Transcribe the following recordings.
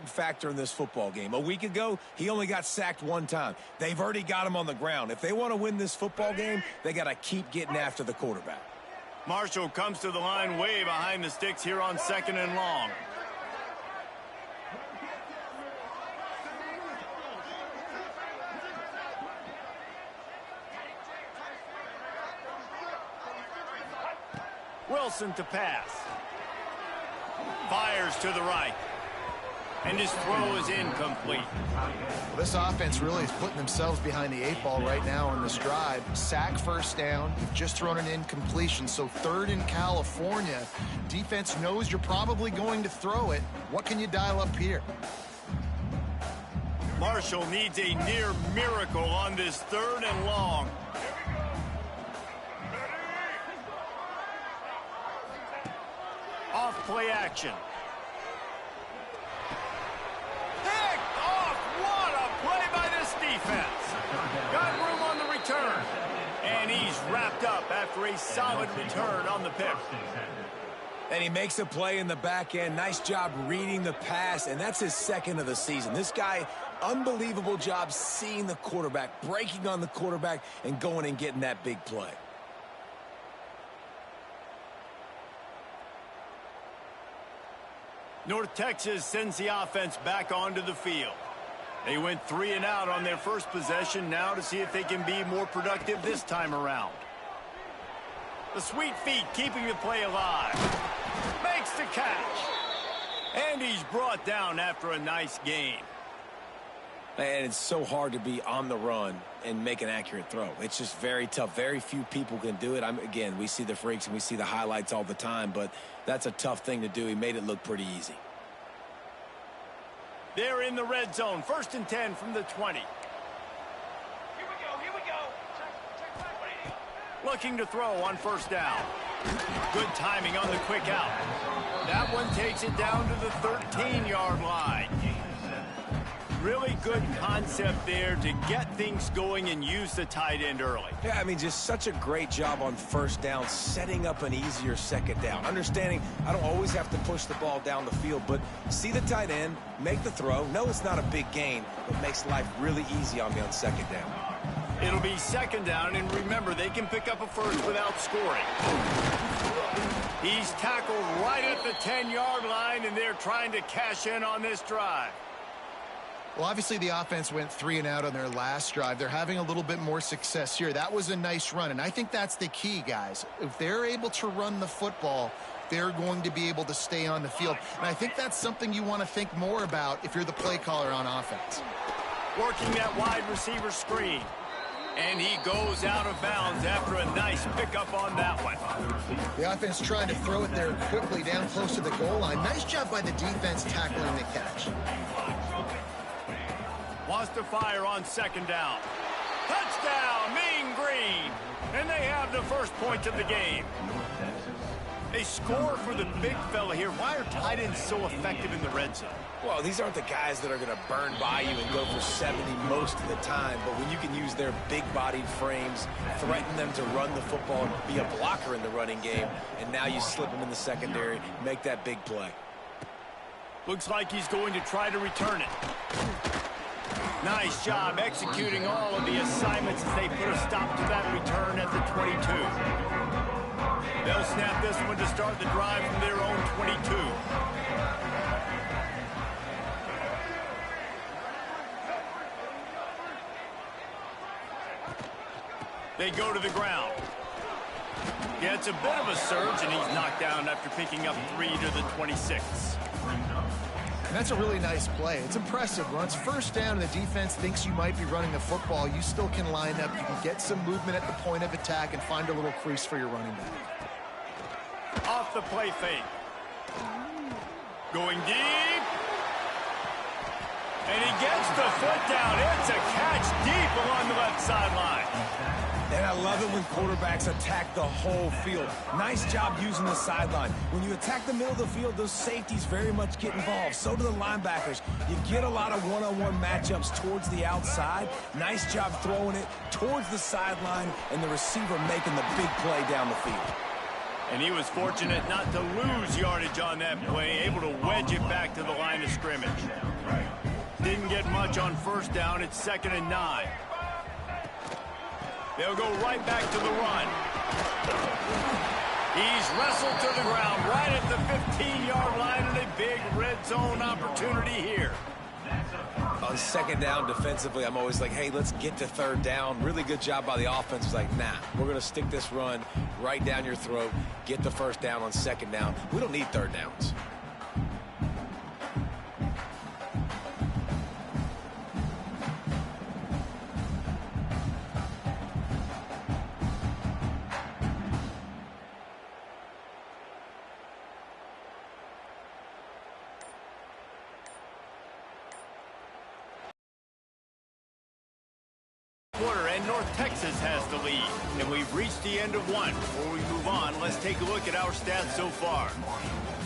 important factor in this football game. A week ago, he only got sacked one time. They've already got him on the ground. If they want to win this football game, they got to keep getting after the quarterback. Marshall comes to the line way behind the sticks here on 2nd and long. Wilson to pass. Fires to the right. And his throw is incomplete. Well, this offense really is putting themselves behind the 8 ball right now on this drive. Sack, first down. You've just thrown an incompletion. So 3rd in California. Defense knows you're probably going to throw it. What can you dial up here? Marshall needs a near miracle on this 3rd and long. Off play action. Picked off. What a play by this defense. Got room on the return. And he's wrapped up after a solid return on the pick. And he makes a play in the back end. Nice job reading the pass, and that's his 2nd of the season. This guy, unbelievable job seeing the quarterback, breaking on the quarterback, and going and getting that big play. North Texas sends the offense back onto the field. They went 3 and out on their first possession, now to see if they can be more productive this time around. The sweet feet keeping the play alive. Makes the catch. And he's brought down after a nice gain. And it's so hard to be on the run and make an accurate throw. It's just very tough. Very few people can do it. Again, we see the freaks and we see the highlights all the time, but that's a tough thing to do. He made it look pretty easy. They're in the red zone. 1st and 10 from the 20. Here we go. Looking to throw on 1st down. Good timing on the quick out. That one takes it down to the 13-yard line. Really good concept there to get things going and use the tight end early. Yeah, just such a great job on 1st down, setting up an easier 2nd down. Understanding I don't always have to push the ball down the field, but see the tight end, make the throw. No, it's not a big gain, but makes life really easy on me on 2nd down. It'll be 2nd down, and remember, they can pick up a first without scoring. He's tackled right at the 10-yard line, and they're trying to cash in on this drive. Well, obviously the offense went 3 and out on their last drive. They're having a little bit more success here. That was a nice run, and I think that's the key, guys. If they're able to run the football, they're going to be able to stay on the field. And I think that's something you want to think more about if you're the play caller on offense. Working that wide receiver screen. And he goes out of bounds after a nice pickup on that one. The offense trying to throw it there quickly down close to the goal line. Nice job by the defense tackling the catch. Wants to fire on 2nd down. Touchdown, Mean Green. And they have the first point of the game. They score for the big fella here. Why are tight ends so effective in the red zone? Well, these aren't the guys that are going to burn by you and go for 70 most of the time, but when you can use their big-bodied frames, threaten them to run the football and be a blocker in the running game, and now you slip them in the secondary, make that big play. Looks like he's going to try to return it. Nice job executing all of the assignments as they put a stop to that return at the 22. They'll snap this one to start the drive from their own 22. They go to the ground. Yeah, it's a bit of a surge, and he's knocked down after picking up 3 to the 26. And that's a really nice play. It's impressive. Once 1st down and the defense thinks you might be running the football, you still can line up. You can get some movement at the point of attack and find a little crease for your running back. Off the play fake. Going deep. And he gets the foot down. It's a catch deep along the left sideline. And I love it when quarterbacks attack the whole field. Nice job using the sideline. When you attack the middle of the field, those safeties very much get involved. So do the linebackers. You get a lot of one-on-one matchups towards the outside. Nice job throwing it towards the sideline, and the receiver making the big play down the field. And he was fortunate not to lose yardage on that play, able to wedge it back to the line of scrimmage. Didn't get much on first down. It's 2nd and 9. They'll go right back to the run. He's wrestled to the ground right at the 15-yard line, and a big red zone opportunity here. On 2nd down defensively, I'm always like, hey, let's get to 3rd down. Really good job by the offense. It's like, nah, we're going to stick this run right down your throat, get the 1st down on 2nd down. We don't need 3rd downs. And North Texas has the lead, and we've reached the end of one. Before we move on, let's take a look at our stats so far.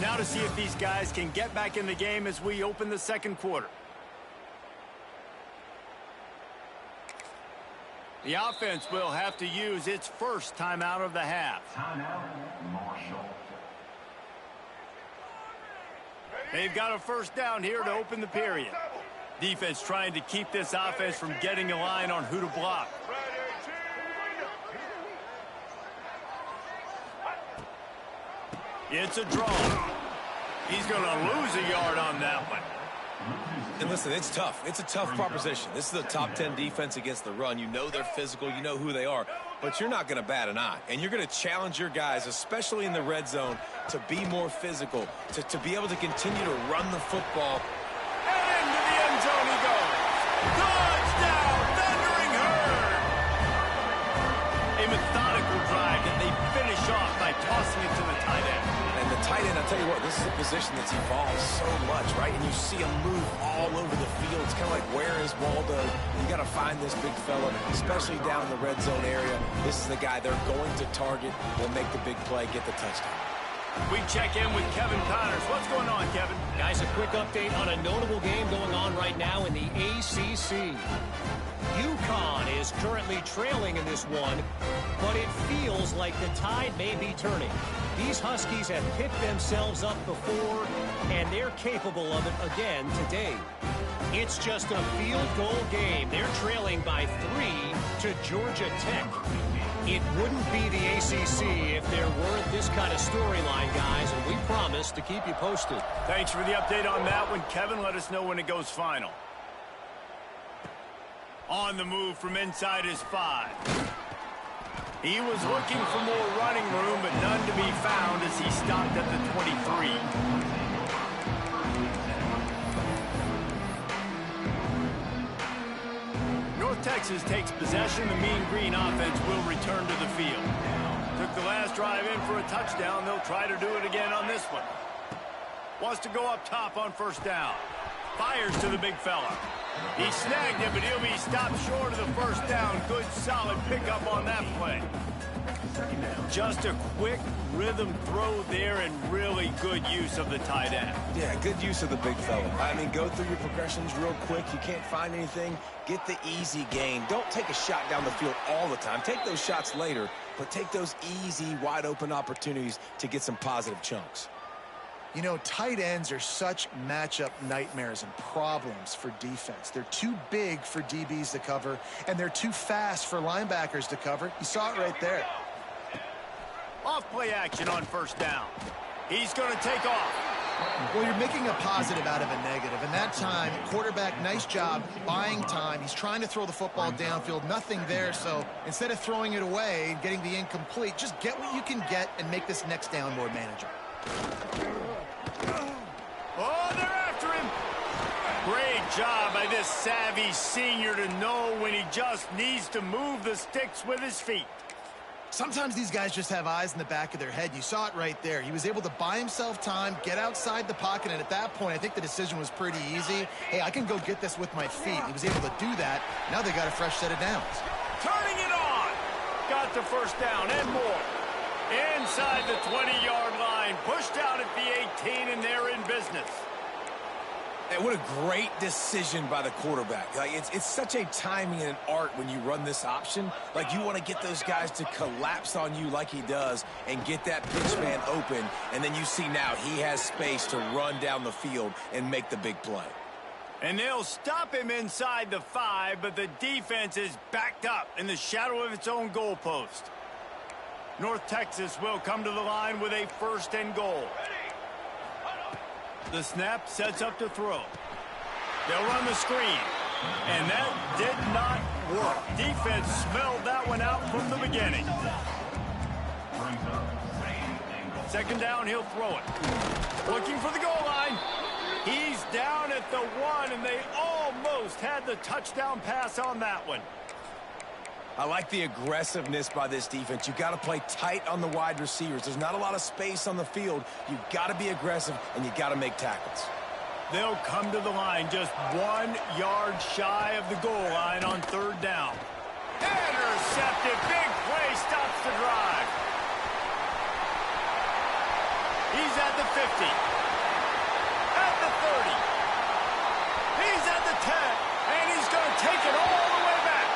Now to see if these guys can get back in the game as we open the 2nd quarter. The offense will have to use its first timeout of the half. They've got a 1st down here to open the period. Defense trying to keep this offense from getting a line on who to block. It's a draw. He's going to lose a yard on that one. And listen, it's tough. It's a tough proposition. This is the top 10 defense against the run. You know they're physical. You know who they are. But you're not going to bat an eye. And you're going to challenge your guys, especially in the red zone, to be more physical, to be able to continue to run the football. And into the end zone he goes. Touchdown, Thundering Herd! A methodical drive that they finish off by tossing it to the tight end. And the tight end, I'll tell you what, this is a position that's evolved so much, right? And you see him move all over the field. It's kind of like, where is Waldo? You got to find this big fella, especially down in the red zone area. This is the guy they're going to target. Will make the big play, get the touchdown. We check in with Kevin Connors. What's going on, Kevin? Guys, a quick update on a notable game going on right now in the ACC. UConn is currently trailing in this one, but it feels like the tide may be turning. These Huskies have picked themselves up before, and they're capable of it again today. It's just a field goal game. They're trailing by 3 to Georgia Tech. It wouldn't be the ACC if there weren't this kind of storyline, guys, and we promise to keep you posted. Thanks for the update on that one, Kevin. Let us know when it goes final. On the move from inside his 5. He was looking for more running room, but none to be found as he stopped at the 23. North Texas takes possession. The Mean Green offense will return to the field. Took the last drive in for a touchdown. They'll try to do it again on this one. Wants to go up top on 1st down. Fires to the big fella. He snagged it, but he'll be stopped short of the 1st down. Good, solid pickup on that play. Just a quick rhythm throw there and really good use of the tight end. Yeah, good use of the big fella. I mean, go through your progressions real quick. You can't find anything. Get the easy gain. Don't take a shot down the field all the time. Take those shots later, but take those easy, wide-open opportunities to get some positive chunks. You know, tight ends are such matchup nightmares and problems for defense. They're too big for DBs to cover, and they're too fast for linebackers to cover. You saw it right there. Off play action on 1st down. He's going to take off. Well, you're making a positive out of a negative, and that time, quarterback, nice job buying time. He's trying to throw the football downfield, nothing there, so instead of throwing it away and getting the incomplete, just get what you can get and make this next down more manageable. Oh, they're after him. Great job by this savvy senior to know when he just needs to move the sticks with his feet. Sometimes these guys just have eyes in the back of their head. You saw it right there. He was able to buy himself time, get outside the pocket, and at that point, I think the decision was pretty easy. Hey, I can go get this with my feet. He was able to do that. Now they got a fresh set of downs. Turning it on. Got the 1st down and more. Inside the 20-yard line. Pushed out at the 18, and they're in business. And what a great decision by the quarterback. Like, it's such a timing and an art when you run this option. Like, you want to get those guys to collapse on you like he does and get that pitch man open. And then you see now he has space to run down the field and make the big play. And they'll stop him inside the 5, but the defense is backed up in the shadow of its own goalpost. North Texas will come to the line with a 1st and goal. The snap sets up to throw. They'll run the screen. And that did not work. Defense smelled that one out from the beginning. 2nd down, he'll throw it. Looking for the goal line. He's down at the 1, and they almost had the touchdown pass on that one. I like the aggressiveness by this defense. You've got to play tight on the wide receivers. There's not a lot of space on the field. You've got to be aggressive, and you've got to make tackles. They'll come to the line just 1 yard shy of the goal line on 3rd down. Intercepted. Big play stops the drive. He's at the 50. At the 30. He's at the 10. And he's going to take it all the way back.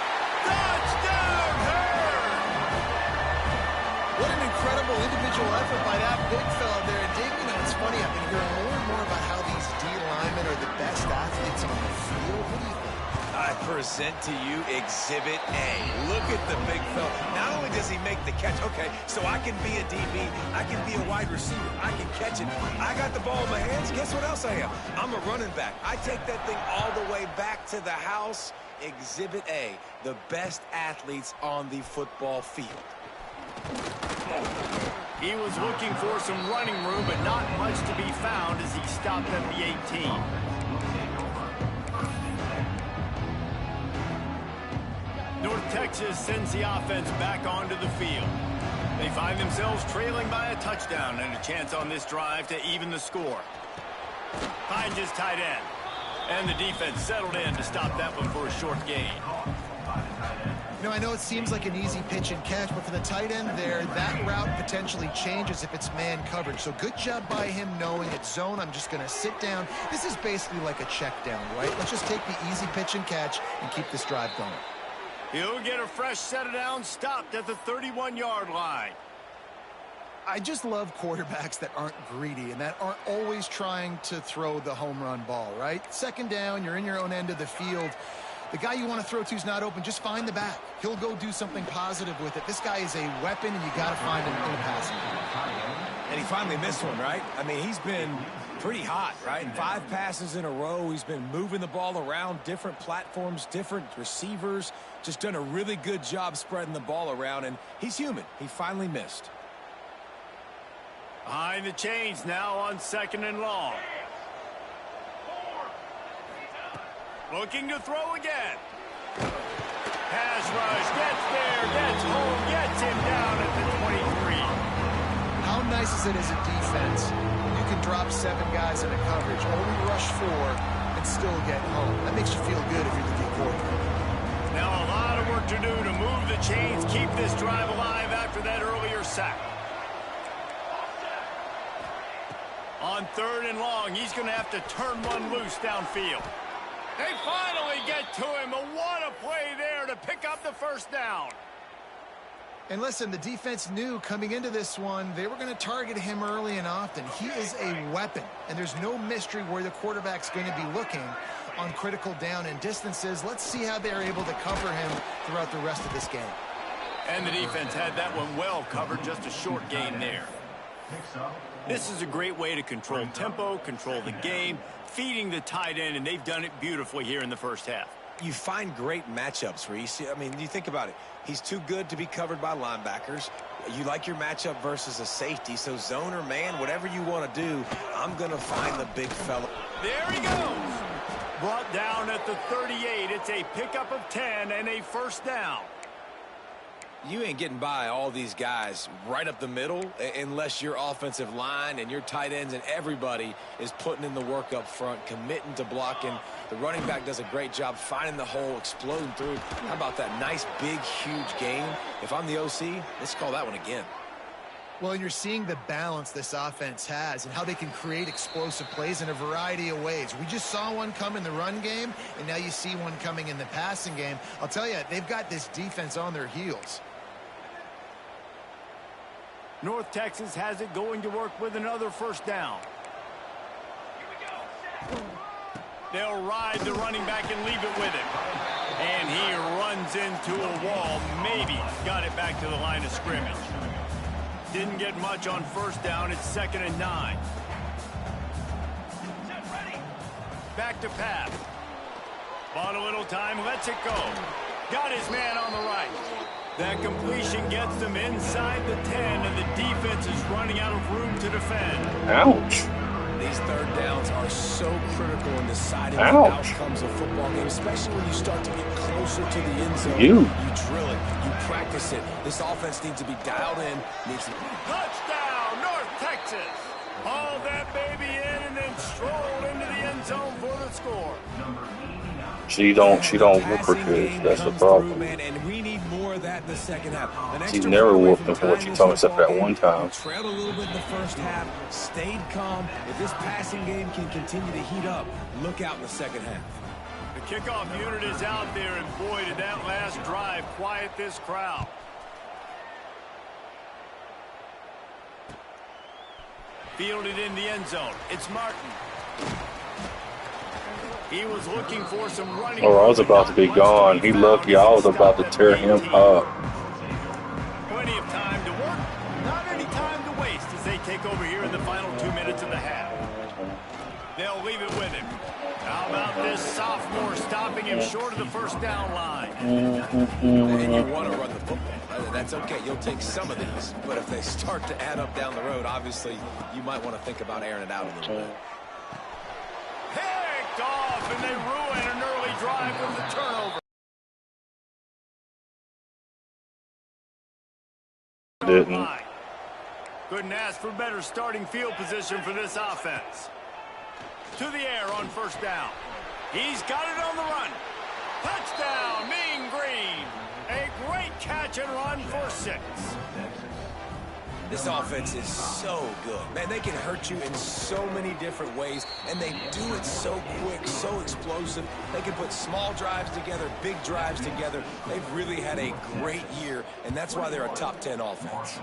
Touchdown, Herd! What an incredible individual effort by that big fella there. And Dave, you know, it's funny, I've been hearing more and more about how these D linemen are the best athletes on the field. What do you think? I present to you Exhibit A. Look at the big fella. Not only does he make the catch, okay, so I can be a DB, I can be a wide receiver, I can catch it. I got the ball in my hands. Guess what else I am? I'm a running back. I take that thing all the way back to the house. Exhibit A, the best athletes on the football field. He was looking for some running room, but not much to be found as he stopped at the 18. North Texas sends the offense back onto the field. They find themselves trailing by a touchdown and a chance on this drive to even the score. Finds his tight end. And the defense settled in to stop that one for a short gain. You know, I know it seems like an easy pitch and catch, but for the tight end there, that route potentially changes if it's man coverage. So good job by him knowing it's zone. I'm just going to sit down. This is basically like a check down, right? Let's just take the easy pitch and catch and keep this drive going. He'll get a fresh set of downs stopped at the 31-yard line. I just love quarterbacks that aren't greedy and that aren't always trying to throw the home run ball, right? 2nd down, you're in your own end of the field. The guy you want to throw to is not open. Just find the back. He'll go do something positive with it. This guy is a weapon, and you got to find him in the passing game. And he finally missed one, right? I mean, he's been pretty hot, right? 5 passes in a row. He's been moving the ball around, different platforms, different receivers. Just done a really good job spreading the ball around, and he's human. He finally missed. Behind the chains now on 2nd and long. Looking to throw again. Pass rush, gets there, gets home, gets him down at the 23. How nice is it as a defense when you can drop 7 guys into coverage, only rush 4, and still get home? That makes you feel good if you're the D coordinator. Now a lot of work to do to move the chains, keep this drive alive after that earlier sack. On 3rd and long, he's going to have to turn one loose downfield. They finally get to him. What a play there to pick up the 1st down. And listen, the defense knew coming into this one, they were going to target him early and often. He is a weapon, and there's no mystery where the quarterback's going to be looking on critical down and distances. Let's see how they're able to cover him throughout the rest of this game. And the defense had that one well covered, just a short gain there. This is a great way to control tempo, control the game, feeding the tight end, and they've done it beautifully here in the 1st half. You find great matchups, Reese. I mean, you think about it. He's too good to be covered by linebackers. You like your matchup versus a safety, so zone or man, whatever you want to do, I'm going to find the big fella. There he goes. Brought down at the 38. It's a pickup of 10 and a 1st down. You ain't getting by all these guys right up the middle unless your offensive line and your tight ends and everybody is putting in the work up front, committing to blocking. The running back does a great job finding the hole, exploding through. How about that nice, big, huge game? If I'm the OC, let's call that one again. Well, and you're seeing the balance this offense has and how they can create explosive plays in a variety of ways. We just saw one come in the run game, and now you see one coming in the passing game. I'll tell you, they've got this defense on their heels. North Texas has it going to work with another 1st down. They'll ride the running back and leave it with him. And he runs into a wall. Maybe got it back to the line of scrimmage. Didn't get much on first down. It's 2nd and 9. Back to pass. Bought a little time, lets it go. Got his man on the right. That completion gets them inside the 10, and the defense is running out of room to defend. Ouch. These third downs are so critical in deciding the outcomes of football games, especially when you start to get closer to the end zone. You drill it. You practice it. This offense needs to be dialed in. Touchdown, North Texas. Haul that baby in and then stroll into the end zone for the score. She don't whoop her kids. That's the problem. And we need more of that in the second half. She's never whooped them for what she told me except that one time. Trailed a little bit in the first half, stayed calm. If this passing game can continue to heat up, look out in the second half. The kickoff unit is out there, and boy, did that last drive quiet this crowd. Fielded in the end zone. It's Martin. He was looking for some running. Oh, I was about to be gone. He lucky I was about to tear him up. Plenty of time to work. Not any time to waste as they take over here in the final 2 minutes of the half. They'll leave it with him. How about this sophomore stopping him short of the first down line? And you want to run the football. That's okay. You'll take some of these. But if they start to add up down the road, obviously, you might want to think about airing it out a little bit. Picked off, and they ruin an early drive with the turnover. Didn't. Couldn't ask for better starting field position for this offense. To the air on first down. He's got it on the run. Touchdown, Mean Green. A great catch and run for 6. This offense is so good. Man, they can hurt you in so many different ways, and they do it so quick, so explosive. They can put small drives together, big drives together. They've really had a great year, and that's why they're a top 10 offense.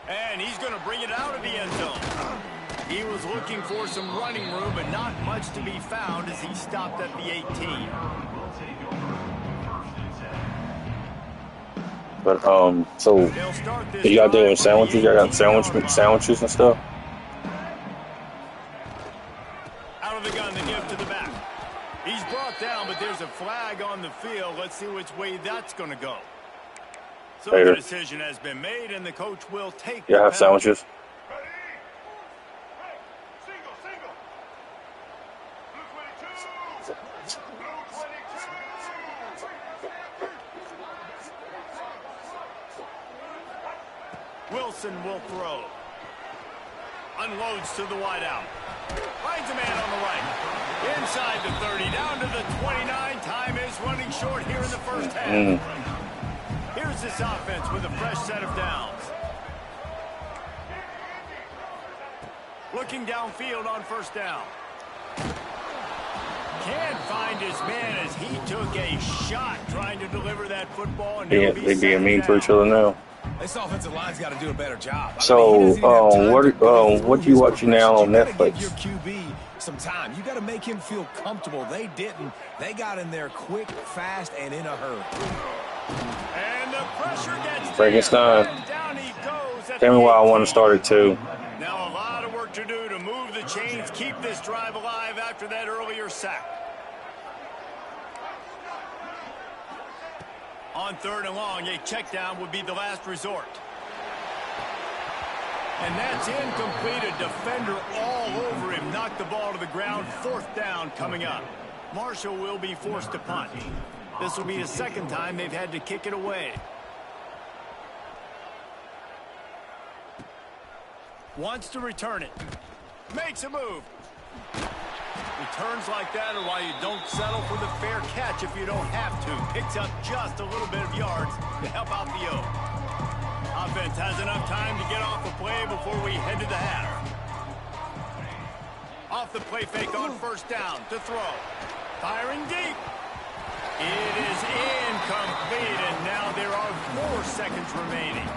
And he's going to bring it out of the end zone. He was looking for some running room, but not much to be found as he stopped at the 18. But so you got doing sandwiches? Y'all got sandwiches and stuff? Out of the gun, the give to the back. He's brought down, but there's a flag on the field. Let's see which way that's going to go. So the decision has been made, and the coach will take. Yeah, have sandwiches. Wilson will throw. Unloads to the wideout. Finds a man on the right. Inside the 30, down to the 29. Time is running short here in the first half. Here's this offense with a fresh set of downs. Looking downfield on first down. Can't find his man as he took a shot trying to deliver that football. And They being mean to each other now. This offensive line's got to do a better job. So, what you watching now on Netflix? Give your QB some time. You got to make him feel comfortable. They didn't. They got in there quick, fast, and in a hurry. And the pressure gets Frankenstein. down he goes. Tell me why I want to start it too. Now a lot of work to do to move the chains, keep this drive alive after that earlier sack. On 3rd and long, a check down would be the last resort. And that's incomplete. A defender all over him. Knocked the ball to the ground. 4th down coming up. Marshall will be forced to punt. This will be the 2nd time they've had to kick it away. Wants to return it. Makes a move. Returns like that are why you don't settle for the fair catch if you don't have to. Picks up just a little bit of yards to help out the O. Offense has enough time to get off the play before we head to the half. Off the play fake on first down to throw. Firing deep. It is incomplete, and now there are 4 seconds remaining.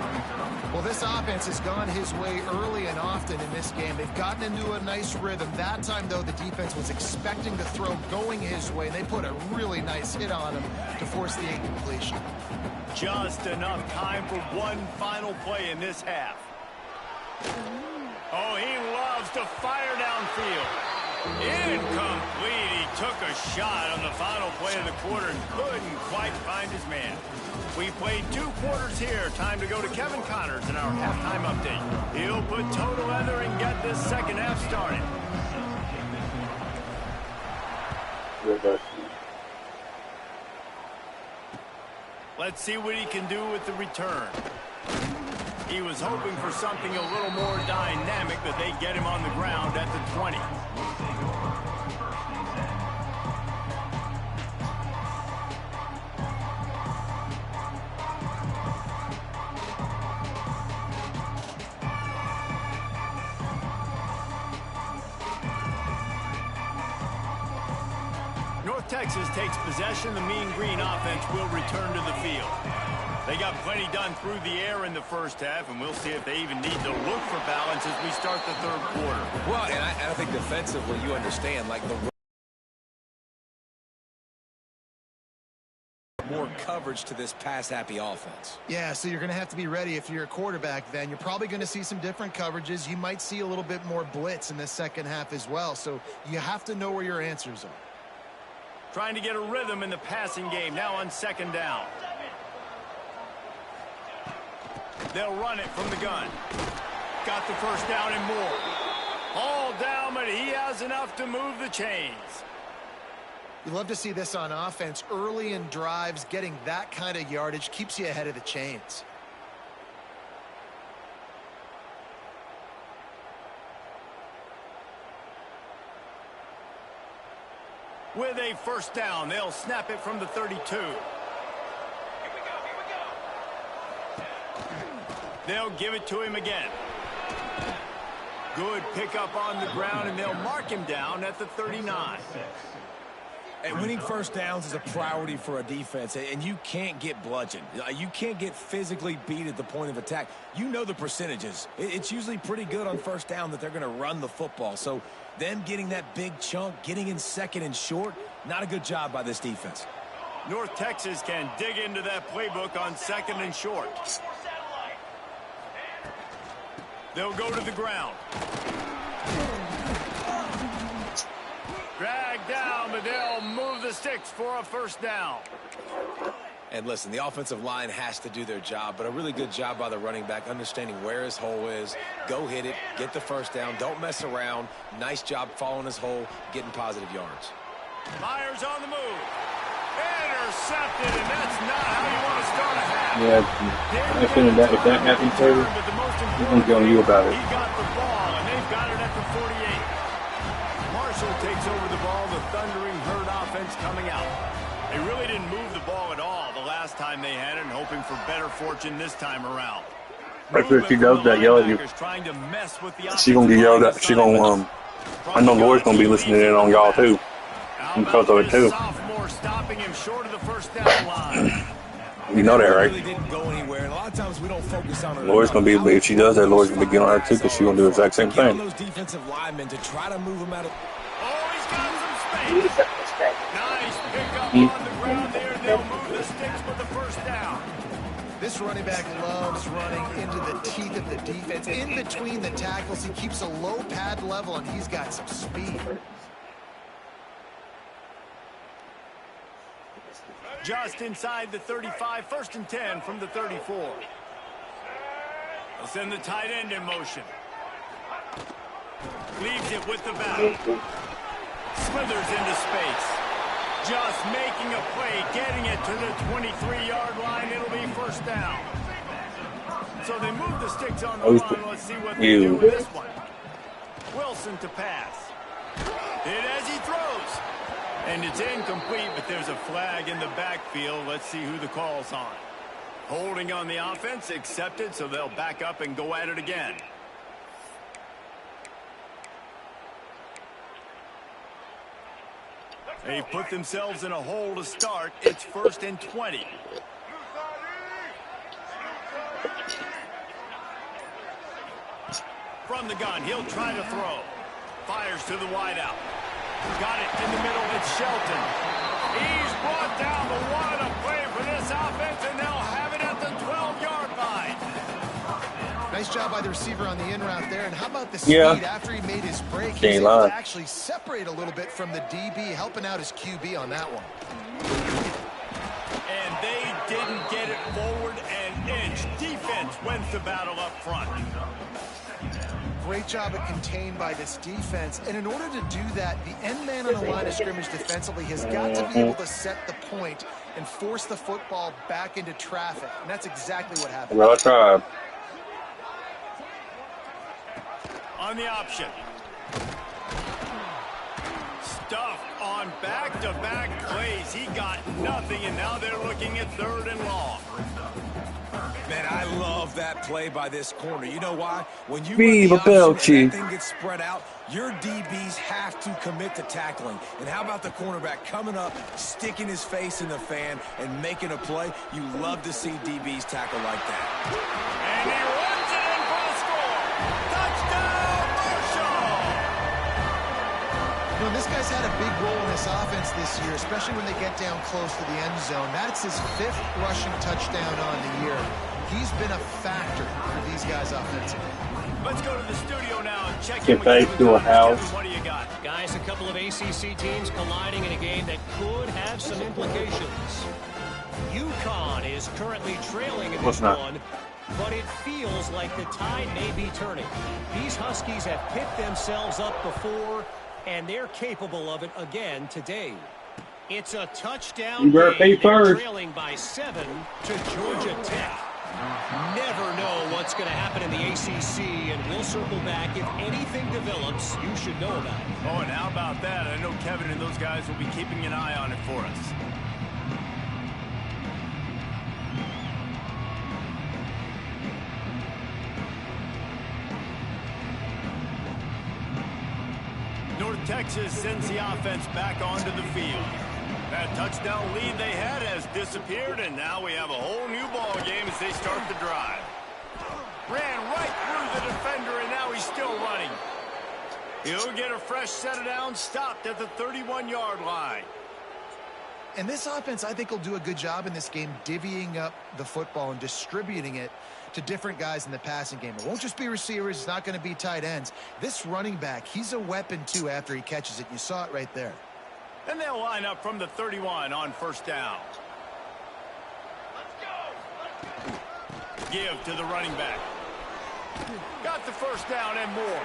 Well, this offense has gone his way early and often in this game. They've gotten into a nice rhythm. That time, though, the defense was expecting the throw going his way. They put a really nice hit on him to force the incompletion. Just enough time for one final play in this half. Oh, he loves to fire downfield. Incomplete. He took a shot on the final play of the quarter and couldn't quite find his man. We played 2 quarters here. Time to go to Kevin Connors in our halftime update. He'll put toe to leather and get this second half started. Let's see what he can do with the return. He was hoping for something a little more dynamic, but they get him on the ground at the 20. North Texas takes possession. The Mean Green offense will return to the field. They got plenty done through the air in the first half, and we'll see if they even need to look for balance as we start the third quarter. Well, and I think defensively, you understand, like the more coverage to this pass-happy offense. Yeah, so you're going to have to be ready if you're a quarterback then. You're probably going to see some different coverages. You might see a little bit more blitz in the second half as well, so you have to know where your answers are. Trying to get a rhythm in the passing game now on second down. They'll run it from the gun. Got the first down and more. All down, but he has enough to move the chains. You love to see this on offense. Early in drives, getting that kind of yardage keeps you ahead of the chains. With a first down, they'll snap it from the 32. They'll give it to him again. Good pickup on the ground, and they'll mark him down at the 39. And winning first downs is a priority for a defense, and you can't get bludgeoned. You can't get physically beat at the point of attack. You know the percentages. It's usually pretty good on first down that they're going to run the football. So them getting that big chunk, getting in second and short, not a good job by this defense. North Texas can dig into that playbook on second and short. They'll go to the ground. Drag down, but they'll move the sticks for a first down. And listen, the offensive line has to do their job, but a really good job by the running back, understanding where his hole is. Go hit it, get the first down, don't mess around. Nice job following his hole, getting positive yards. Myers on the move. Intercepted, and that's not how you want to start a half. Yeah, I think that if that happens, Taylor, he's going to go on you about it. He got the ball, and they've got it at the 48. Marshall takes over the ball, the Thundering Herd offense coming out. They really didn't move the ball at all the last time they had it, and hoping for better fortune this time around. Right if she does that, yell at you. She going to get yelled at. She going to, I know Lori's going to be listening in on y'all too. Because of it too. Stopping him short of the first down line. You know that, right? Really didn't go anywhere. And a lot of times we don't focus on her. Lori's going to be, if she does that, Lori's going to be getting on her too, because she's going to do the exact same thing. Those defensive linemen to try to move them out of. Oh, he's got some space. Nice pickup on the ground there. They'll move the sticks with the first down. This running back loves running into the teeth of the defense. In between the tackles, he keeps a low pad level, and he's got some speed. Just inside the 35, 1st and 10 from the 34. They'll send the tight end in motion. Leaves it with the back. Smithers into space. Just making a play, getting it to the 23-yard line. It'll be first down. So they move the sticks on the line. Let's see what they do with this one. Wilson to pass. Hit as he throws. And it's incomplete, but there's a flag in the backfield. Let's see who the call's on. Holding on the offense, accepted, so they'll back up and go at it again. They put themselves in a hole to start. It's 1st and 20. From the gun, he'll try to throw. Fires to the wideout. Got it in the middle. It's Shelton. He's brought down the one. A play for this offense, and they'll have it at the 12-yard line. Nice job by the receiver on the in route there. And how about the speed after he made his break? He was able to actually separate a little bit from the DB, helping out his QB on that one. And they didn't get it forward an inch. Defense wins the battle up front. Great job at contained by this defense. And in order to do that, the end man on the line of scrimmage defensively has got to be able to set the point and force the football back into traffic. And that's exactly what happened. Well, I tried. On the option. Stuffed on back-to-back plays. He got nothing, and now they're looking at 3rd and long. Man, I love that play by this corner. You know why? When you Viva run the option and Belchi. that thing gets spread out, your DBs have to commit to tackling. And how about the cornerback coming up, sticking his face in the fan, and making a play? You love to see DBs tackle like that. And he runs it in for a score. Touchdown, Marshall! You know, this guy's had a big role in this offense this year, especially when they get down close to the end zone. That's his 5th rushing touchdown on the year. He's been a factor for these guys offensively. Let's go to the studio now and check Get in with back Kevin to a Connors. house. Kevin, what do you got? Guys, a couple of ACC teams colliding in a game that could have some implications. UConn is currently trailing in this one, but it feels like the tide may be turning. These Huskies have picked themselves up before, and they're capable of it again today. It's a touchdown You better pay game. They're first. trailing by 7 to Georgia Tech. Never know what's going to happen in the ACC, and we'll circle back if anything develops you should know about. Oh, and how about that? I know Kevin and those guys will be keeping an eye on it for us. North Texas sends the offense back onto the field. That touchdown lead they had has disappeared, and now we have a whole new ball game as they start the drive. Ran right through the defender, and now he's still running. He'll get a fresh set of downs, stopped at the 31-yard line. And this offense, I think, will do a good job in this game divvying up the football and distributing it to different guys in the passing game. It won't just be receivers. It's not going to be tight ends. This running back, he's a weapon, too, after he catches it. You saw it right there. And they'll line up from the 31 on 1st down. Let's go. Give to the running back. Got the 1st down and more.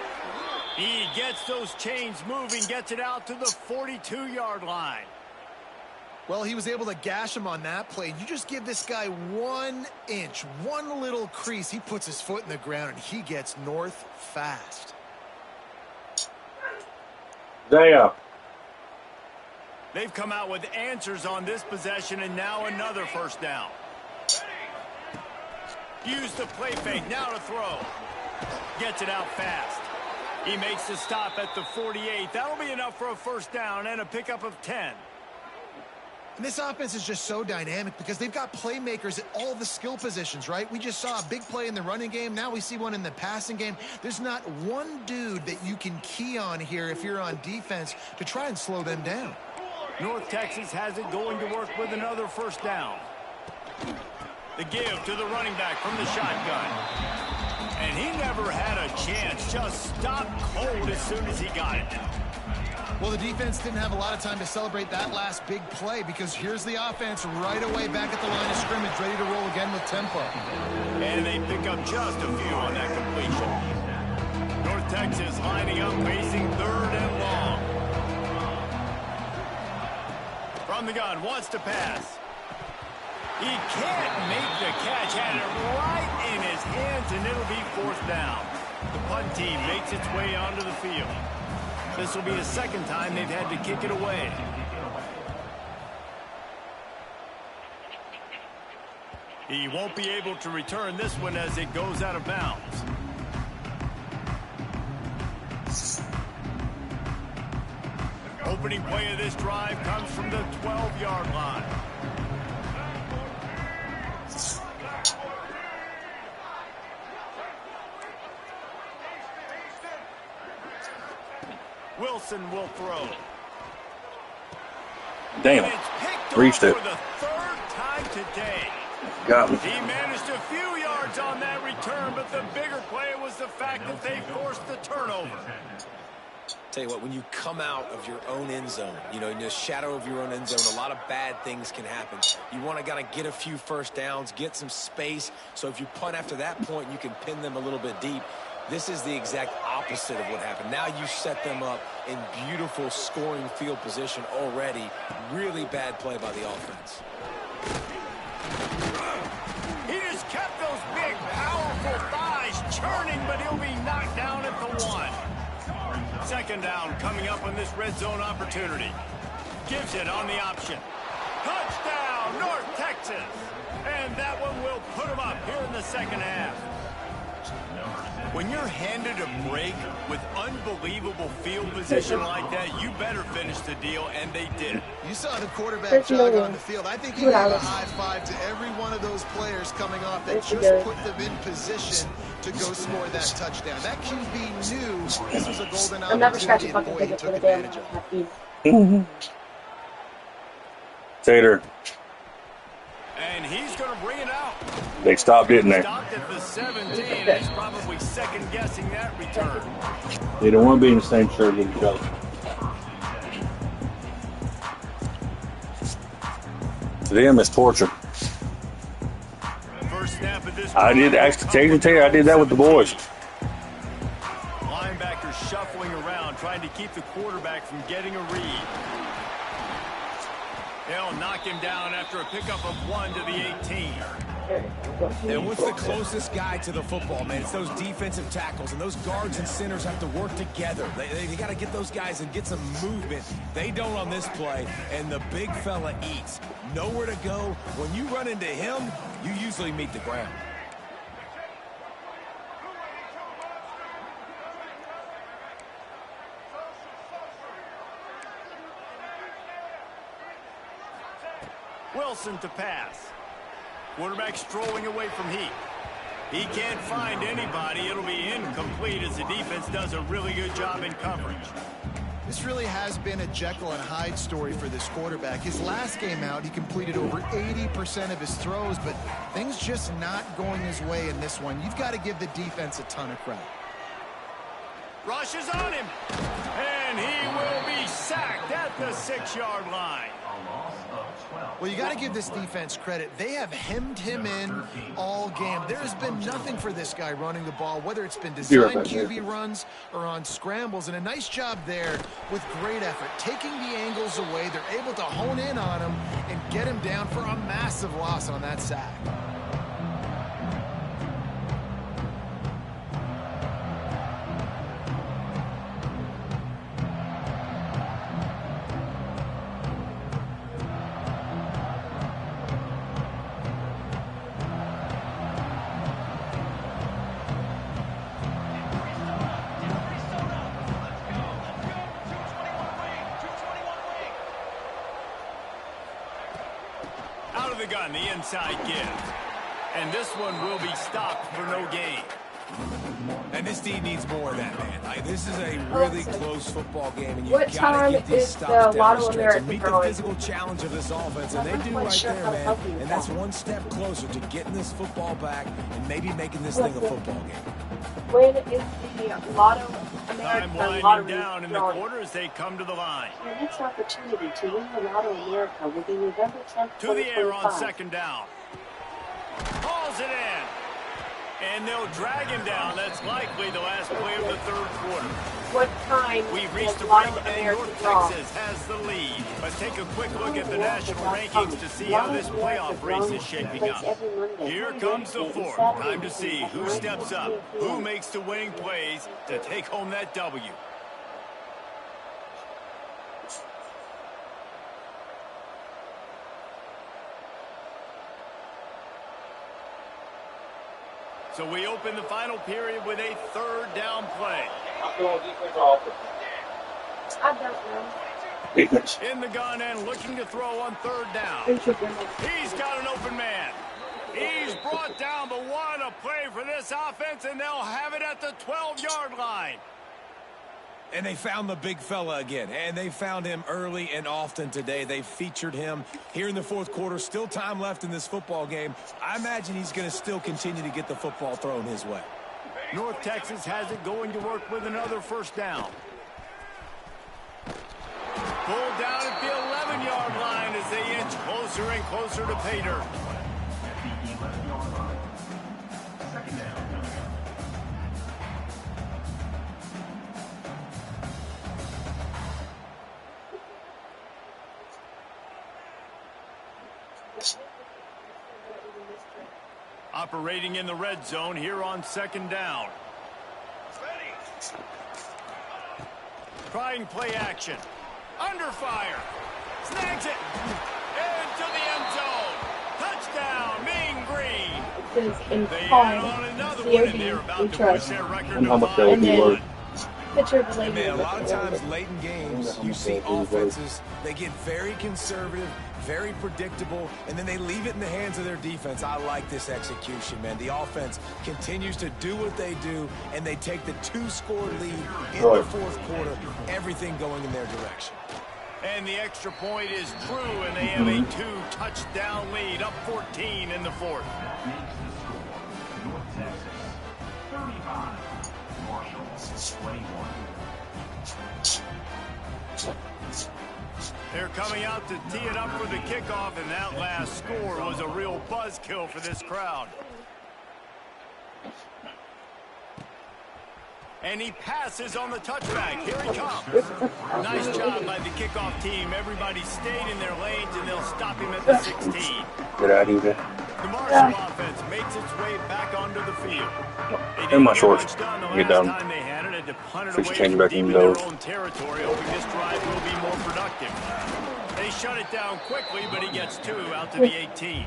He gets those chains moving, gets it out to the 42-yard line. Well, he was able to gash him on that play. You just give this guy 1 inch, one little crease. He puts his foot in the ground, and he gets north fast. There. They've come out with answers on this possession, and now another 1st down. Use the play fake, now to throw. Gets it out fast. He makes the stop at the 48. That'll be enough for a 1st down and a pickup of 10. And this offense is just so dynamic because they've got playmakers at all the skill positions, right? We just saw a big play in the running game. Now we see one in the passing game. There's not one dude that you can key on here if you're on defense to try and slow them down. North Texas has it going to work with another 1st down. The give to the running back from the shotgun. And he never had a chance. Just stopped cold as soon as he got it. Well, the defense didn't have a lot of time to celebrate that last big play because here's the offense right away back at the line of scrimmage, ready to roll again with tempo. And they pick up just a few on that completion. North Texas lining up, facing 3rd and long. From the gun, wants to pass. He can't make the catch. Had it right in his hands, and it'll be 4th down. The punt team makes its way onto the field. This will be the 2nd time they've had to kick it away. He won't be able to return this one as it goes out of bounds. Opening play of this drive comes from the 12-yard line. Wilson will throw. Damn. Reached it. For the third time today. Got me. He managed a few yards on that return, but the bigger play was the fact that they forced the turnover. Tell you what, when you come out of your own end zone, you know, in the shadow of your own end zone, a lot of bad things can happen. You want to kind of get a few first downs, get some space, so if you punt after that point, you can pin them a little bit deep. This is the exact opposite of what happened. Now you set them up in beautiful scoring field position already. Really bad play by the offense. He just kept those big, powerful thighs churning, but he'll be knocked down at the 1. Second down coming up on this red zone opportunity. Gives it on the option. Touchdown, North Texas. And that one will put him up here in the second half. When you're handed a break with unbelievable field position like that, you better finish the deal, and they did. You saw the quarterback jog on the field. I think he gave a high five to every one of those players coming off that just put them in position to go score that touchdown. That QB knew this was a golden opportunity, and boy, he took advantage of it. Tater. And he's going to bring it out. They stopped, didn't they? Stopped at the 17, and he's probably second-guessing that return. They don't want to be in the same shirt with each other. To them, it's torture. First snap of this. I did actually tell you I did that with the boys. Linebackers shuffling around, trying to keep the quarterback from getting a read. They'll knock him down after a pickup of 1 to the 18. And what's the closest guy to the football, man? It's those defensive tackles, and those guards and centers have to work together. They got to get those guys and get some movement. They don't on this play, and the big fella eats. Nowhere to go. When you run into him, you usually meet the ground. Wilson to pass. Quarterback strolling away from Heath. He can't find anybody. It'll be incomplete as the defense does a really good job in coverage. This really has been a Jekyll and Hyde story for this quarterback. His last game out, he completed over 80% of his throws, but things just not going his way in this one. You've got to give the defense a ton of credit. Rush is on him, and he will be sacked at the 6-yard line. Well, you got to give this defense credit. They have hemmed him in all game. There has been nothing for this guy running the ball, whether it's been designed QB runs or on scrambles. And a nice job there with great effort. Taking the angles away, they're able to hone in on him and get him down for a massive loss on that sack. The gun, the inside give. And this one will be stopped for no gain. And this team needs more of that, man. This is a really close football game, and you've got to get these stops down the stretch and meet the physical challenge of this offense, and they do right there, man. And that's one step closer to getting this football back and maybe making this thing a football game. When is the Lotto Time America winding down in the quarter as they come to the line. Your next opportunity to win the Lotto America will be November 10th, 2025. To the air on second down. Hauls it in. And they'll drag him down. That's likely the last play of the third quarter. What time We've reached the Lotto break, and America North draw? Texas has the lead. Let's take a quick look at the national rankings to see how this playoff race is shaping up. Here comes the fourth. Time to see who steps up, who makes the winning plays to take home that W. So we open the final period with a third down play. I don't know. In the gun and looking to throw on third down. He's got an open man. He's brought down, but what a play for this offense, and they'll have it at the 12-yard line. And they found the big fella again, and they found him early and often today. They featured him here in the fourth quarter. Still time left in this football game. I imagine he's going to still continue to get the football thrown his way. North Texas has it going to work with another first down. Pulled down at the 11-yard line as they inch closer and closer to pay dirt. Operating in the red zone here on second down. Trying play action. Under fire. Snags it. Into the end zone. Touchdown, Mean Green. It says in They car, add on another one, and they're about we to push trust. their record And to how much that would be 5-1. worth? Picture of the lady. Man, a lot of with the times rabbit. late in games, you see offenses, they get very conservative, very predictable, and then they leave it in the hands of their defense. I like this execution, man. The offense continues to do what they do, and they take the 2-score lead in the fourth quarter, everything going in their direction. And the extra point is true, and they have a 2-touchdown lead, up 14 in the fourth. North Texas, 35. Marshall, 21. They're coming out to tee it up for the kickoff, and that last score was a real buzzkill for this crowd. And he passes on the touchback. Here he comes. Nice job by the kickoff team. Everybody stayed in their lanes, and they'll stop him at the 16. Get out of here. The Marshall offense makes its way back onto the field. In my shorts. Get down. Time they had it, to punt it Fix away change from back deep in in those. their own territory, hoping this drive will be more productive. They shut it down quickly, but he gets 2 out to the 18.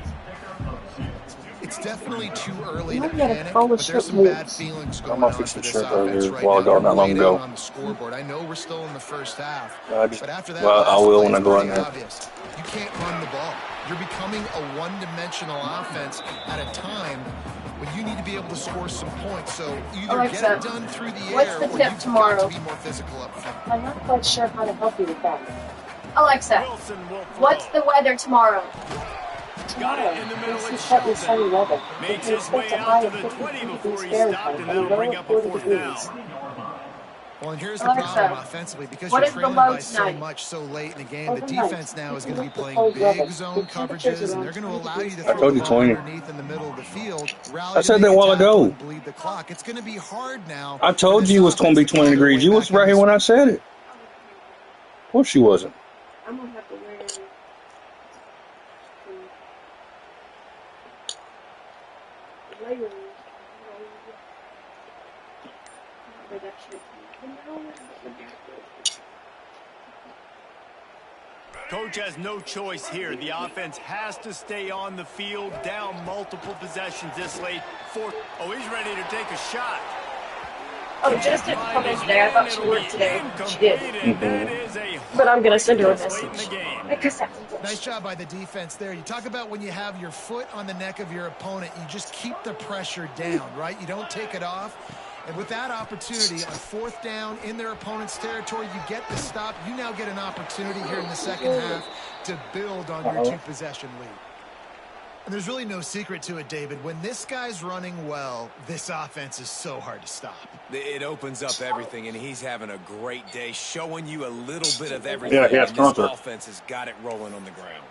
It's definitely too early to Might get a panic, fixed but there's some bad shirt. feelings I'm going gonna on fix for the this shirt offense earlier right while I now. go not They're long way ago. down on the scoreboard. I know we're still in the first half, Just, but after that, well, I last will play when I is go pretty in there. obvious. You can't run the ball. You're becoming a one-dimensional offense at a time when you need to be able to score some points. So either Alexa, get it done through the what's air the or tip you've tomorrow? got to be more physical up front. I'm not quite sure how to help you with that. Alexa, Wilson will throw. what's the weather tomorrow? Got it in the middle It's of slightly sunny Shelton. weather. Makes It his way expects a out high to of the 50 20 degrees before he Fahrenheit stopped, and and a that'll low bring of up a 40 fourth degrees. down. Well, and here's the Alexa, problem offensively. Because what you're is the trailing low by so tonight? much so late in the game, the Overnight, defense now is you going to can be look playing at cold weather. big zone The temperature's coverages, and around they're going to 20 allow you to degrees throw I told the you ball 20. underneath in the middle of the field. Rally I to said make that a a while tackle ago. and bleed the clock. It's going to be hard now. I for told this you it was going to be offense to 20 find their degrees. way You back was in right here this when I said it. Of course she wasn't. I'm gonna have to wear layers. Coach has no choice here. The offense has to stay on the field, down multiple possessions this late. Oh, he's ready to take a shot. Oh, Jess didn't come in today. I thought she worked today. She did. And that is a But I'm gonna send her a late in the message. game. Because Nice job by the defense there. You talk about when you have your foot on the neck of your opponent, you just keep the pressure down, right? You don't take it off. And with that opportunity on fourth down in their opponent's territory, you get the stop. You now get an opportunity here in the second half to build on your 2-possession lead. And there's really no secret to it, David. When this guy's running well, this offense is so hard to stop. It opens up everything, and he's having a great day, showing you a little bit of everything. Yeah, he has This concert. offense has got it rolling on the ground.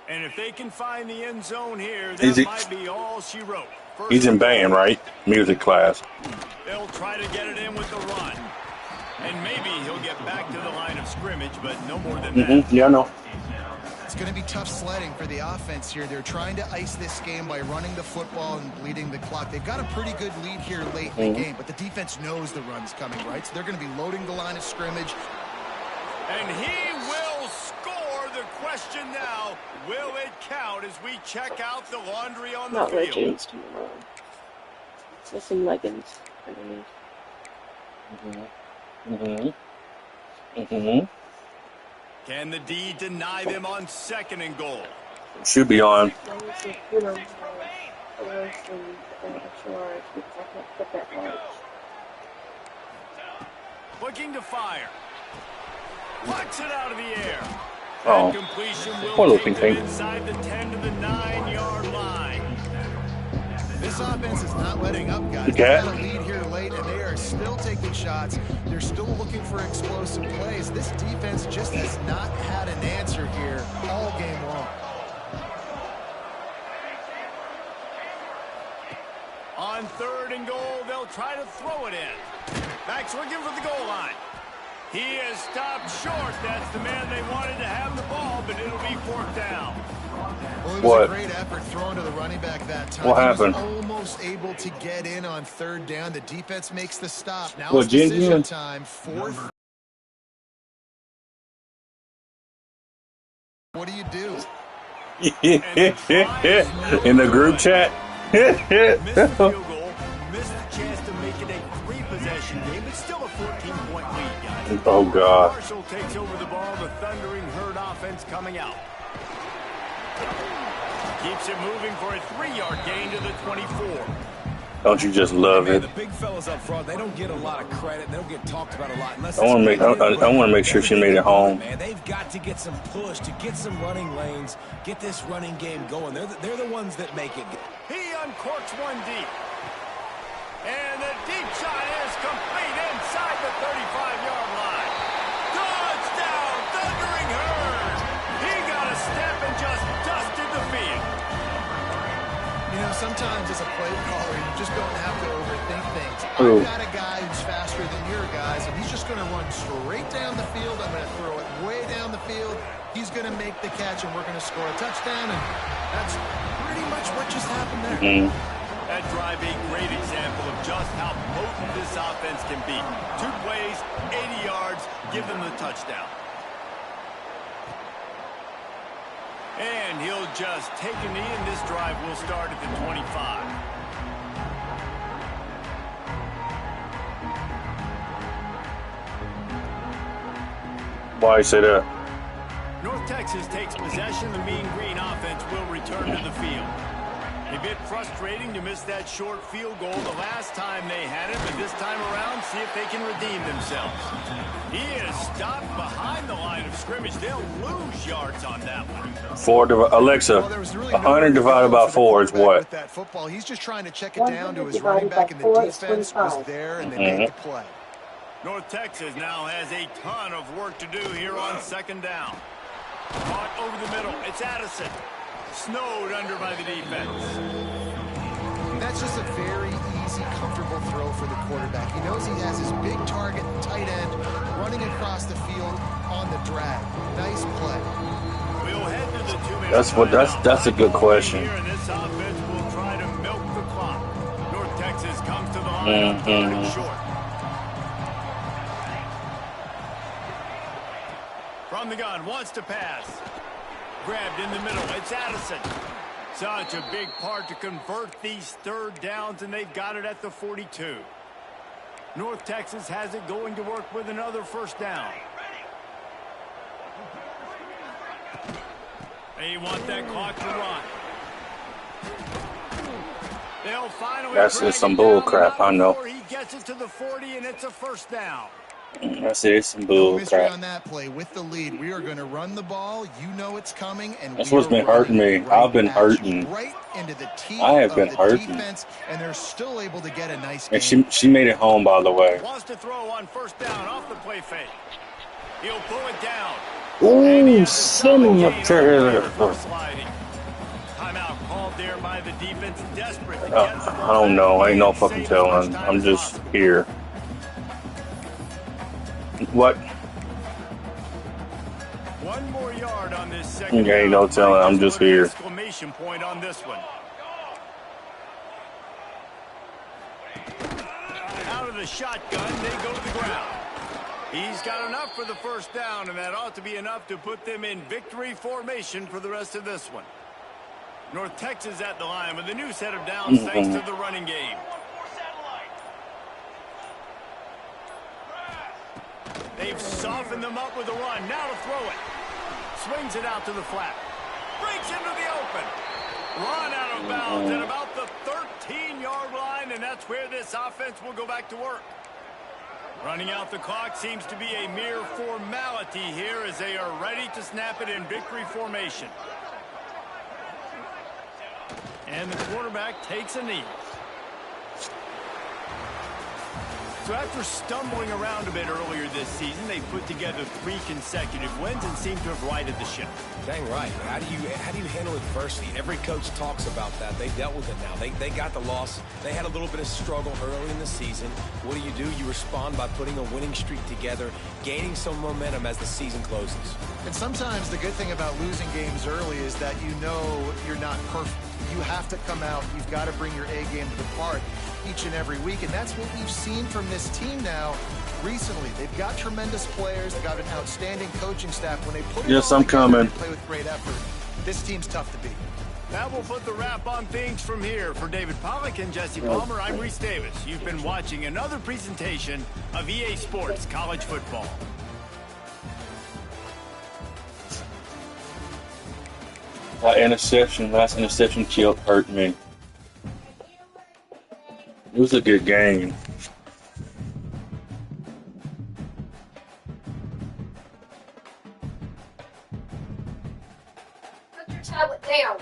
And if they can find the end zone here, Is that it- might be all she wrote. First He's in and goal. band, right? Music class. They'll try to get it in with the run. And maybe he'll get back to the line of scrimmage, but no more than that. Yeah, I know. It's going to be tough sledding for the offense here. They're trying to ice this game by running the football and bleeding the clock. They've got a pretty good lead here late in the game, but the defense knows the run's coming, right? So they're going to be loading the line of scrimmage. And he will score. The question now, will it count as we check out the laundry on the not wear field? jeans tomorrow. With some leggings underneath. Can the D deny them on second and goal? Should be on. You know, wear some extra large because I can't fit that large. Looking to fire. Plucks it out of the air. Oh, Completion poor will looking take them thing. inside the 10 to the 9-yard line. This offense is not letting up, guys. Okay. They got a lead here late, and they are still taking shots. They're still looking for explosive plays. This defense just has not had an answer here all game long. On 3rd and goal, they'll try to throw it in. Back's looking for the goal line. He is stopped short. That's the man they wanted to have the ball, but it'll be fourth down. Well, it was What? a great effort thrown to the running back that time. What happened? He was almost able to get in on 3rd down. The defense makes the stop. Now What, it's decision Ginger? time. 4th. What do you do? In the group chat. Missed the field goal, missed the chance to make it a 3-possession game. It's still a 14-point lead, guys. Oh, God. Marshall takes over the ball. The Thundering Herd offense coming out. Keeps it moving for a 3-yard gain to the 24. Don't you just love Man, it? the big fellas up front, they don't get a lot of credit. They don't get talked about a lot. Unless I wanna make- I wanna make sure she made it home. Man, they've got to get some push to get some running lanes, get this running game going. They're the ones that make it. He uncorks one deep. And the deep shot is complete inside the 35-yard line. Touchdown, Thundering Herd. He got a step and just dusted the field. You know, sometimes as a play caller, you just don't have to overthink things. Ooh. I've got a guy who's faster than your guys, and he's just going to run straight down the field. I'm going to throw it way down the field. He's going to make the catch, and we're going to score a touchdown, and that's pretty much what just happened there. That drive a great example of just how potent this offense can be. 2 plays, 80 yards, give them the touchdown. And he'll just take a knee, and this drive will start at the 25. Why you say that? North Texas takes possession. The Mean Green offense will return to the field. A bit frustrating to miss that short field goal the last time they had it, but this time around, see if they can redeem themselves. He is stopped behind the line of scrimmage. They'll lose yards on that one. Alexa, Well, there was really 100 divided by 4 is what? With that football, he's just trying to check it down to his running back, and the defense was there, and they made the play. North Texas now has a ton of work to do here on 2nd down. Caught over the middle. It's Addison. Snowed under by the defense. That's just a very easy, comfortable throw for the quarterback. He knows he has his big target, tight end, running across the field on the drag. Nice play. We'll head to the 2-minute That's a good question. here, and this offense will try to milk the clock. North Texas comes to the line on 3rd and short. From the gun, wants to pass. Grabbed in the middle, it's Addison. Such a big part to convert these 3rd downs, and they've got it at the 42. North Texas has it going to work with another 1st down. They want that clock to run. They'll finally That's just some bull crap, I know. He gets it to the 40, and it's a 1st down. That's it. It's some No bull mystery crap. on that play. With the lead, we are going to run the ball. You know it's coming, and That's we what's are been hurting running me. right I've been at you, hurting. right into the teeth I have been of the hurting. defense, and they're still able to get a nice And game. she made it home, by the way. Wants to throw on 1st down off the play fake. He'll pull it down. Ooh, son of a Sliding. Timeout called there by the defense. Desperate to get the I don't know. Ain't no fucking save as much telling. time I'm as just possible. here. What? One more yard on this 2nd Okay, down. no telling. I'm Might just put an here. Exclamation point on this one. Out of the shotgun, they go to the ground. He's got enough for the 1st down, and that ought to be enough to put them in victory formation for the rest of this one. North Texas at the line with a new set of downs thanks to the running game. They've softened them up with a run. Now to throw it. Swings it out to the flat. Breaks into the open. Run out of bounds at about the 13-yard line, and that's where this offense will go back to work. Running out the clock seems to be a mere formality here as they are ready to snap it in victory formation. And the quarterback takes a knee. So after stumbling around a bit earlier this season, they put together 3 consecutive wins and seem to have righted the ship. Dang right. How do you handle adversity? Every coach talks about that. They dealt with it now. They got the loss. They had a little bit of struggle early in the season. What do? You respond by putting a winning streak together, gaining some momentum as the season closes. And sometimes the good thing about losing games early is that you know you're not perfect. You have to come out. You've got to bring your A game to the park each and every week. And that's what we've seen from this team now recently. They've got tremendous players. They've got an outstanding coaching staff. When they put it all together, they play with great effort. This team's tough to beat. That will put the wrap on things from here. For David Pollack and Jesse Palmer, I'm Reese Davis. You've been watching another presentation of EA Sports College Football. Last interception hurt me. It was a good game. Put your tablet down.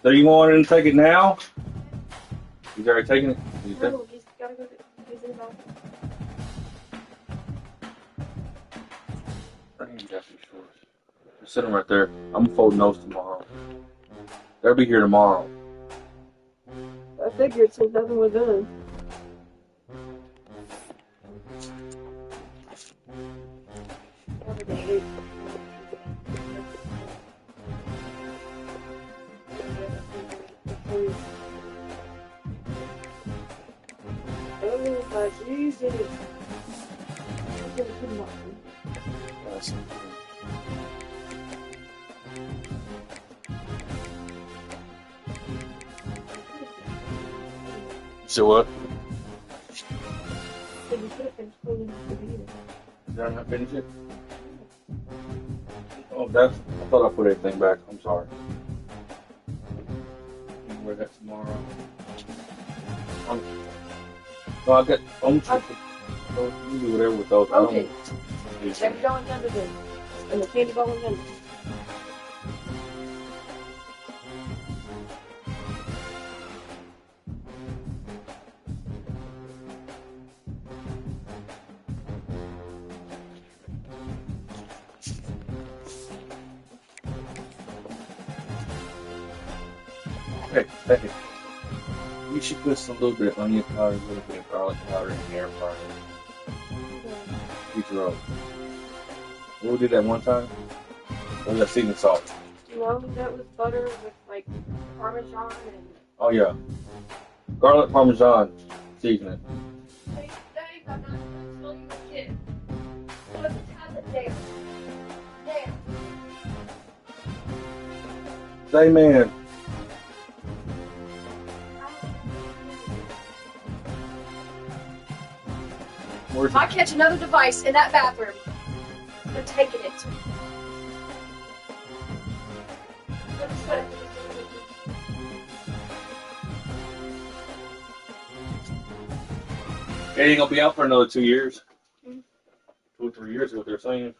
So you want him to take it now? He's already taking it? No, he's gotta go. He's in the bathroom. Just sit him right there. I'm gonna fold notes tomorrow. They'll be here tomorrow. I figured since nothing was done. So what? Did I not finish it? Oh, I thought I put everything back. I'm sorry. You can wear that tomorrow. No, I got. You can do whatever with those. Okay. Every dollar under this. And the candy bar was under. Hey, you should put some little bit of onion powder, a little bit of garlic powder in the air fryer. Each roll. What we did that one time? What was that seasoning salt? No, that was butter with like Parmesan and. Oh yeah, garlic Parmesan seasoning. Hey, Dave, I'm not going to tell you a kid. Put the tablet down. Down. Say man. If I catch another device in that bathroom, I'm taking it. It ain't gonna be out for another 2 years. 2 or 3 years is what they're saying.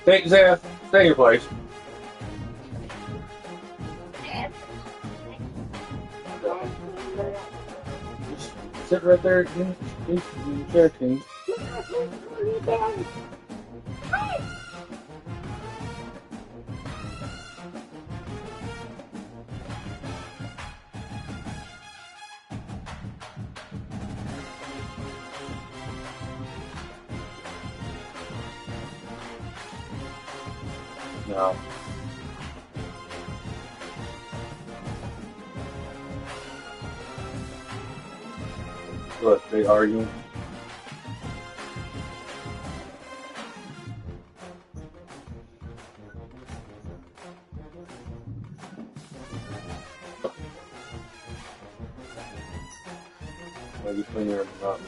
Take Zeph, stay your place. Just sit right there in the chair, King. No. Look, they arguing. Maybe clean your mouth.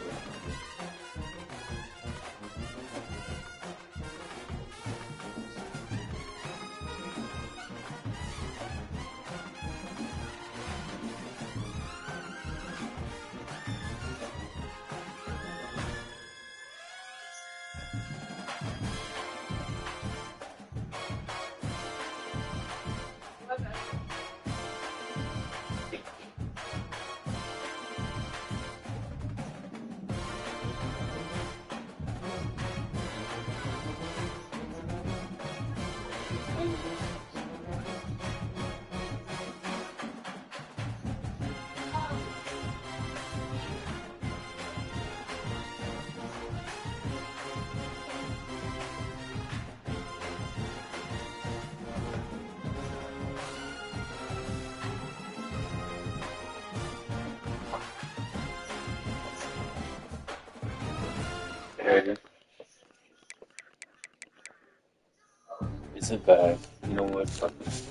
Sit back. You know what? Fuck it.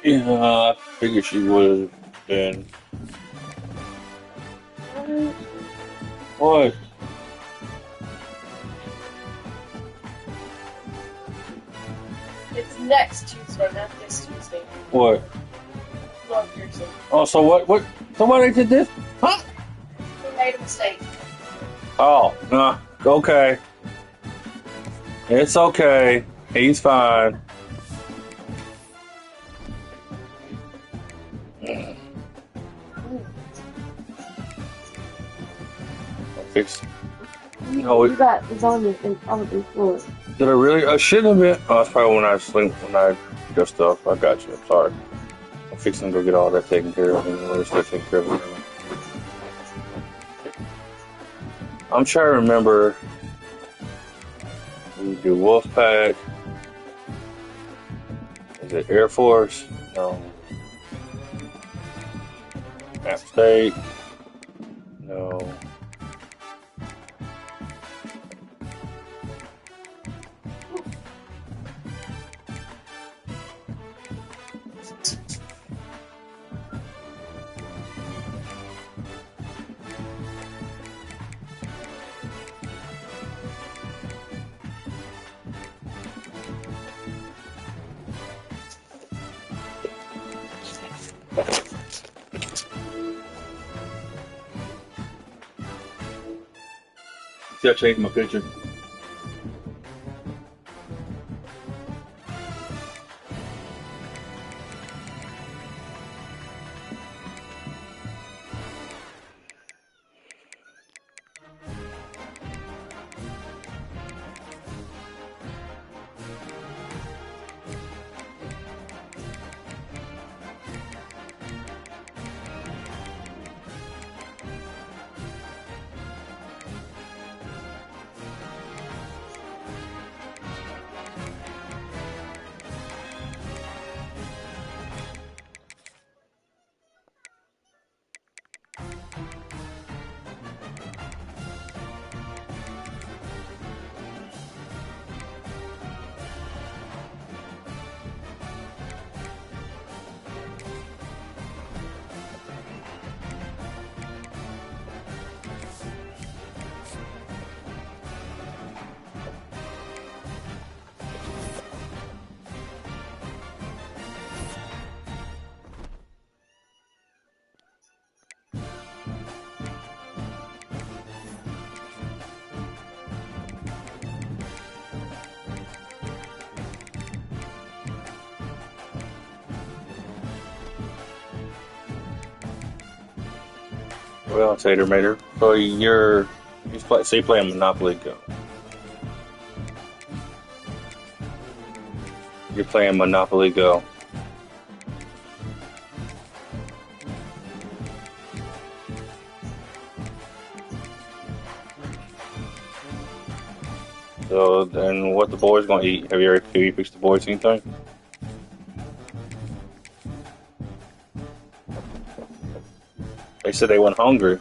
Yeah, I figured she would have been. What? It's next Tuesday, not this Tuesday. What? Lord Pearson. Oh, so what? What? Somebody did this? Huh? He made a mistake. Oh, nah. Okay. It's okay. He's fine. Fix. No, You got lasagna and all of the floor. did I really? I shouldn't have been. Oh, that's probably when I sleep. When I do stuff. I got you. I'm sorry. I'm fixing to go get all that taken care of. And let us go take care of it. I'm trying to remember. We do Wolfpack. Is it Air Force? No. App State? No. See, I changed my picture. Well, Tater Mater. So you're playing Monopoly Go. You're playing Monopoly Go. So then, what the boys gonna eat? Have you fixed the boys anything? They said they weren't hungry.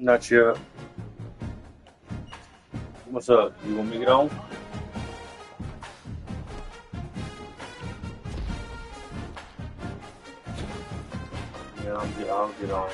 Not yet. What's up? You want me to get on? Yeah, I'll get on.